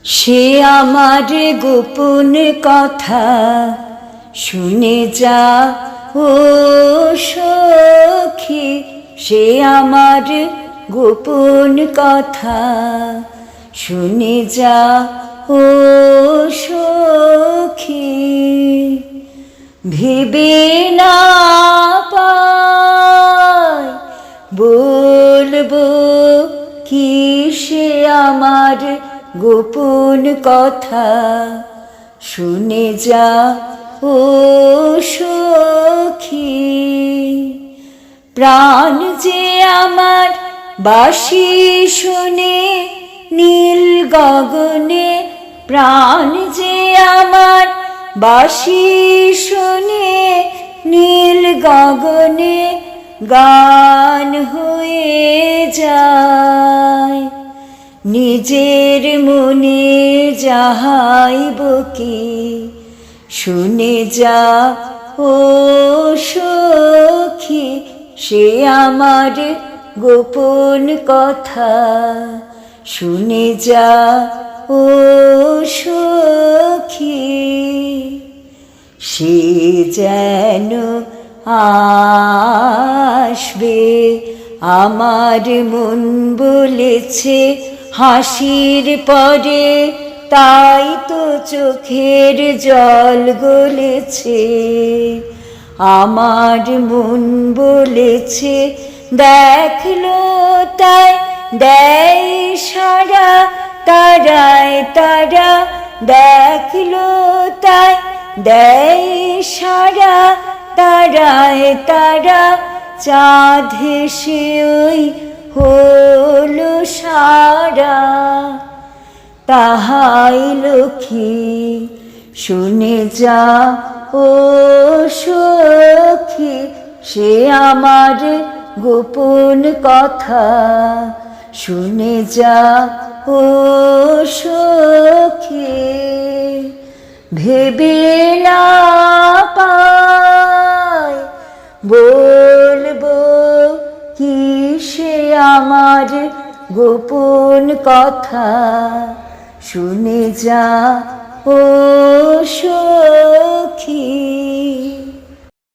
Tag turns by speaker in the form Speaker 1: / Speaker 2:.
Speaker 1: সে আমার গোপন কথা শুনে যা ও সখী, সে আমার গোপন কথা শুনে যা ও সখী। ভেবে না পাই বলবো কি সে আমার গোপন কথা শুনে যা ও সখী। প্রাণ যে আমার বাঁশি শুনে নীল গগনে, প্রাণ যে আমার বাঁশি শুনে নীল গগনে গান হয়ে যায়। নিজের মনে যাহাই বকি শুনে যা ও সখী, সে আমার গোপন কথা শুনে যা ও সখী। সে যেন আসবে আমার মন বলেছে হাসির পরে, তাই তো চোখের জল গলেছে। আমার মন বলেছে দেখলো তাই দেয় সারা, তারায় তারা দেখলো তাই দেয় সারা, তারায় তারা চাঁদ হেসে ওই হলো সারা। তাহাই লক্ষ্মী শুনে যা ও সখী, সে আমার গোপন কথা শুনে যা ও সখী। ভেবে না পাই বলবো কি সে আমার গোপন কথা শুনে যা ও সখী।